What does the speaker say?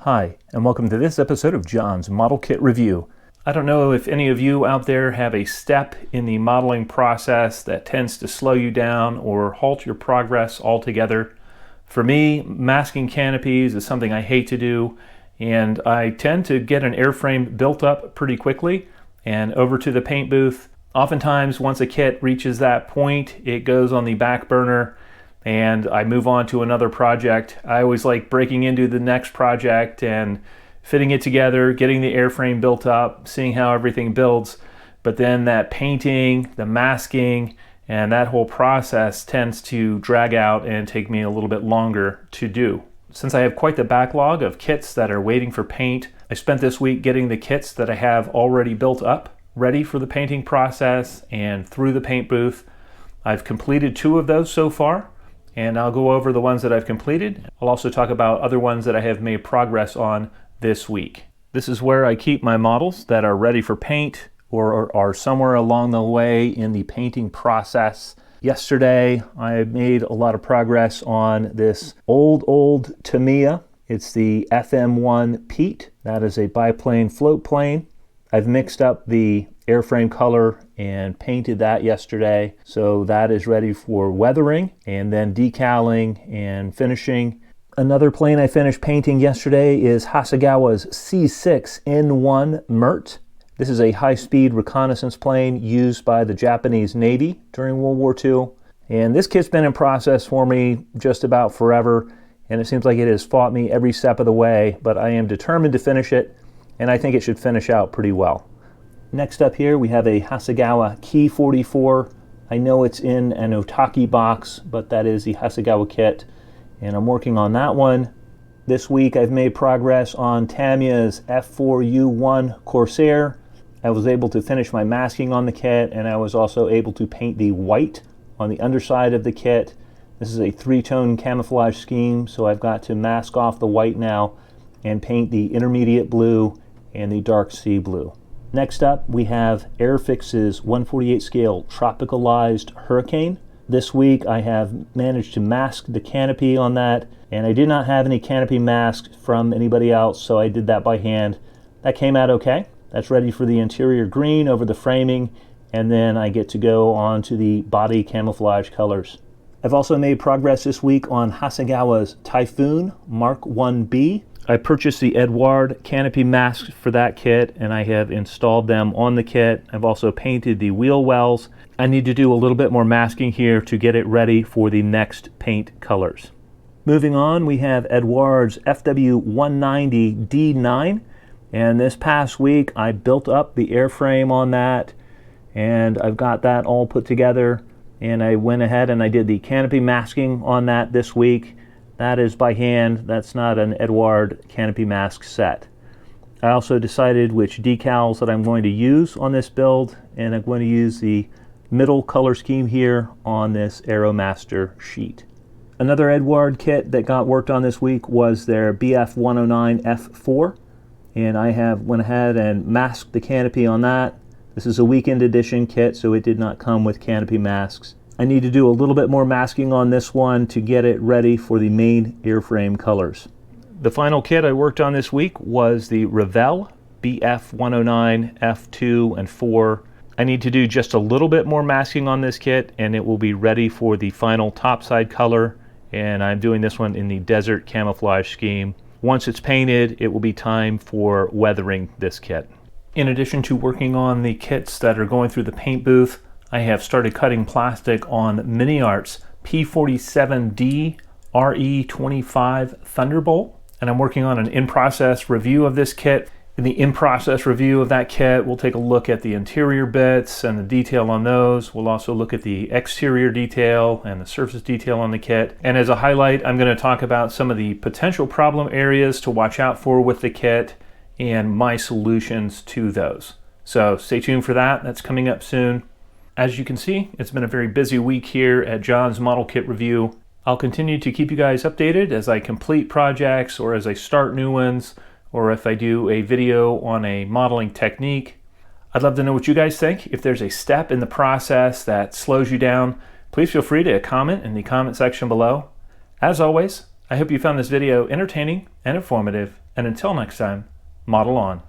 Hi, and welcome to this episode of John's Model Kit Review. I don't know if any of you out there have a step in the modeling process that tends to slow you down or halt your progress altogether. For me, masking canopies is something I hate to do, and I tend to get an airframe built up pretty quickly and over to the paint booth. Oftentimes, once a kit reaches that point, it goes on the back burner and I move on to another project. I always like breaking into the next project and fitting it together, getting the airframe built up, seeing how everything builds. But then that painting, the masking, and that whole process tends to drag out and take me a little bit longer to do. Since I have quite the backlog of kits that are waiting for paint, I spent this week getting the kits that I have already built up, ready for the painting process and through the paint booth. I've completed 2 of those so far, and I'll go over the ones that I've completed. I'll also talk about other ones that I have made progress on this week. This is where I keep my models that are ready for paint or are somewhere along the way in the painting process. Yesterday, I made a lot of progress on this old Tamiya. It's the FM1 Pete. That is a biplane float plane. I've mixed up the airframe color and painted that yesterday, so that is ready for weathering and then decaling and finishing. Another plane I finished painting yesterday is Hasegawa's C6N1 Mert. This is a high-speed reconnaissance plane used by the Japanese Navy during World War II, and this kit's been in process for me just about forever, and it seems like it has fought me every step of the way, but I am determined to finish it, and I think it should finish out pretty well. Next up here we have a Hasegawa Key 44. I know it's in an Otaki box, but that is the Hasegawa kit, and I'm working on that one. This week I've made progress on Tamiya's F4U1 Corsair. I was able to finish my masking on the kit, and I was also able to paint the white on the underside of the kit. This is a 3-tone camouflage scheme, so I've got to mask off the white now and paint the intermediate blue and the dark sea blue. Next up, we have Airfix's 1/48 scale Tropicalized Hurricane. This week I have managed to mask the canopy on that, and I did not have any canopy masks from anybody else, so I did that by hand. That came out okay. That's ready for the interior green over the framing, and then I get to go on to the body camouflage colors. I've also made progress this week on Hasegawa's Typhoon Mark 1B. I purchased the Edward canopy masks for that kit, and I have installed them on the kit. I've also painted the wheel wells. I need to do a little bit more masking here to get it ready for the next paint colors. Moving on, we have Edward's FW190D9, and this past week I built up the airframe on that, and I've got that all put together, and I went ahead and I did the canopy masking on that this week. That is by hand. That's not an Edward canopy mask set. I also decided which decals that I'm going to use on this build, and I'm going to use the middle color scheme here on this Aeromaster sheet. Another Edward kit that got worked on this week was their BF109F4, and I went ahead and masked the canopy on that. This is a weekend edition kit, so it did not come with canopy masks. I need to do a little bit more masking on this one to get it ready for the main airframe colors. The final kit I worked on this week was the Revell BF109 F2 and 4. I need to do just a little bit more masking on this kit, and it will be ready for the final topside color, and I'm doing this one in the desert camouflage scheme. Once it's painted, it will be time for weathering this kit. In addition to working on the kits that are going through the paint booth, I have started cutting plastic on MiniArt's P47D RE25 Thunderbolt, and I'm working on an in-process review of this kit. In the in-process review of that kit, we'll take a look at the interior bits and the detail on those. We'll also look at the exterior detail and the surface detail on the kit. And as a highlight, I'm going to talk about some of the potential problem areas to watch out for with the kit and my solutions to those. So stay tuned for that. That's coming up soon. As you can see, it's been a very busy week here at John's Model Kit Review. I'll continue to keep you guys updated as I complete projects or as I start new ones, or if I do a video on a modeling technique. I'd love to know what you guys think. If there's a step in the process that slows you down, please feel free to comment in the comment section below. As always, I hope you found this video entertaining and informative, And until next time, model on.